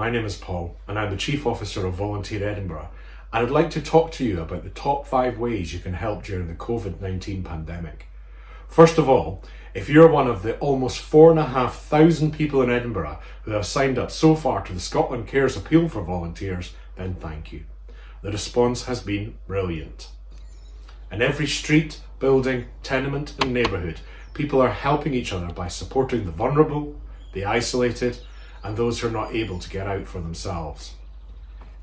my name is Paul and I'm the Chief Officer of Volunteer Edinburgh, and I'd like to talk to you about the top 5 ways you can help during the COVID-19 pandemic. First of all, if you're one of the almost 4,500 people in Edinburgh who have signed up so far to the Scotland Cares appeal for volunteers, then thank you. The response has been brilliant. In every street, building, tenement and neighbourhood, people are helping each other by supporting the vulnerable, the isolated and those who are not able to get out for themselves.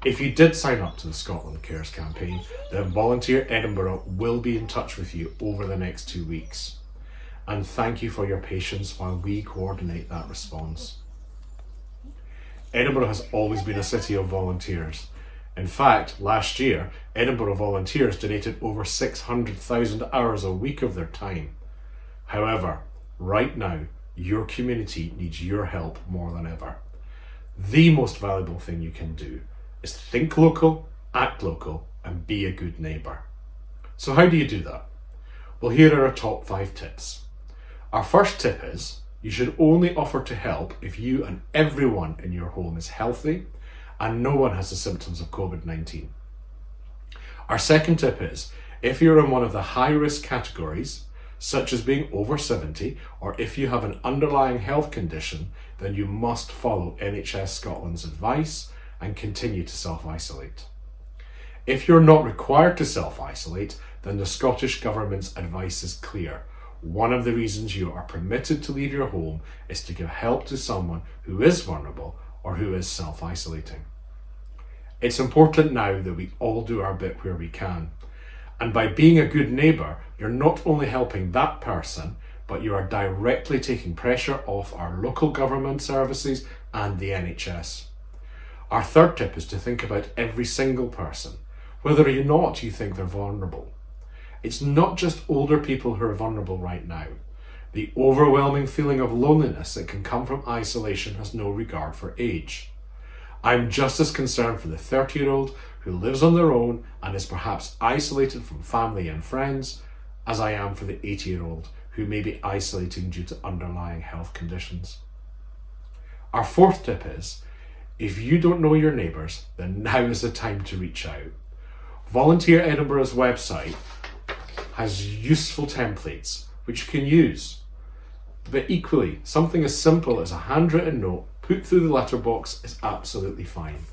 If you did sign up to the Scotland Cares campaign, then Volunteer Edinburgh will be in touch with you over the next 2 weeks. And thank you for your patience while we coordinate that response. Edinburgh has always been a city of volunteers. In fact, last year, Edinburgh volunteers donated over 600,000 hours a week of their time. However, right now, your community needs your help more than ever. The most valuable thing you can do is think local, act local, and be a good neighbour. So how do you do that? Well, here are our top 5 tips. Our first tip is, you should only offer to help if you and everyone in your home is healthy and no one has the symptoms of COVID-19. Our second tip is, if you're in one of the high-risk categories, such as being over 70, or if you have an underlying health condition, then you must follow NHS Scotland's advice and continue to self-isolate. If you're not required to self-isolate, then the Scottish Government's advice is clear. One of the reasons you are permitted to leave your home is to give help to someone who is vulnerable or who is self-isolating. It's important now that we all do our bit where we can. And by being a good neighbour, you're not only helping that person, but you are directly taking pressure off our local government services and the NHS. Our third tip is to think about every single person, whether or not you think they're vulnerable. It's not just older people who are vulnerable right now. The overwhelming feeling of loneliness that can come from isolation has no regard for age. I'm just as concerned for the 30-year-old who lives on their own and is perhaps isolated from family and friends, as I am for the 80-year-old who may be isolating due to underlying health conditions. Our fourth tip is, if you don't know your neighbours, then now is the time to reach out. Volunteer Edinburgh's website has useful templates which you can use. But equally, something as simple as a handwritten note put through the letterbox is absolutely fine.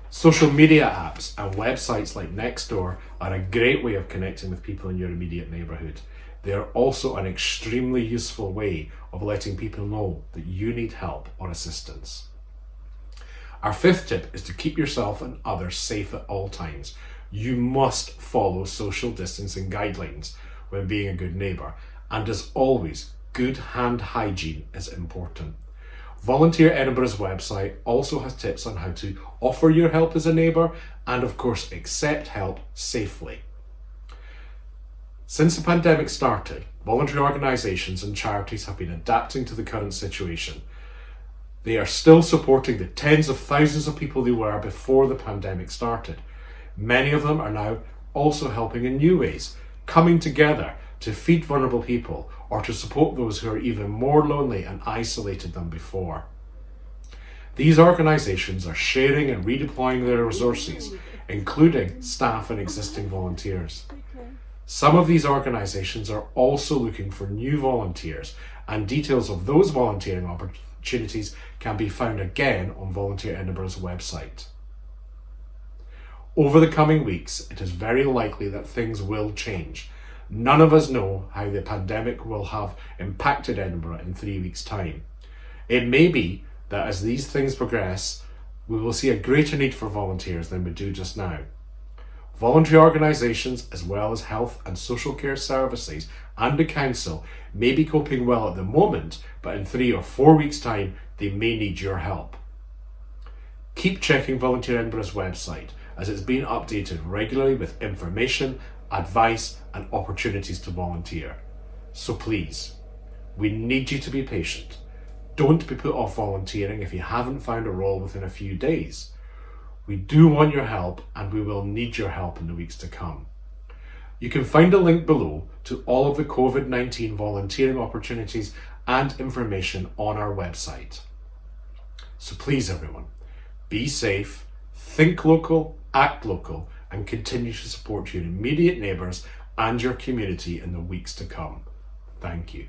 Social media apps and websites like Nextdoor are a great way of connecting with people in your immediate neighbourhood. They are also an extremely useful way of letting people know that you need help or assistance. Our fifth tip is to keep yourself and others safe at all times. You must follow social distancing guidelines when being a good neighbour, and as always, good hand hygiene is important. Volunteer Edinburgh's website also has tips on how to offer your help as a neighbour and of course accept help safely. Since the pandemic started, voluntary organisations and charities have been adapting to the current situation. They are still supporting the tens of thousands of people they were before the pandemic started. Many of them are now also helping in new ways, coming together to feed vulnerable people or to support those who are even more lonely and isolated than before. These organisations are sharing and redeploying their resources, including staff and existing volunteers. Some of these organisations are also looking for new volunteers, and details of those volunteering opportunities can be found again on Volunteer Edinburgh's website. Over the coming weeks, it is very likely that things will change. None of us know how the pandemic will have impacted Edinburgh in 3 weeks' time. It may be that as these things progress, we will see a greater need for volunteers than we do just now. Voluntary organisations, as well as health and social care services and the council, may be coping well at the moment, but in 3 or 4 weeks' time, they may need your help. Keep checking Volunteer Edinburgh's website, as it's being updated regularly with information, advice and opportunities to volunteer. So please, we need you to be patient. Don't be put off volunteering if you haven't found a role within a few days. We do want your help and we will need your help in the weeks to come. You can find a link below to all of the COVID-19 volunteering opportunities and information on our website. So please everyone, Be safe, think local, act local, and continue to support your immediate neighbours and your community in the weeks to come. Thank you.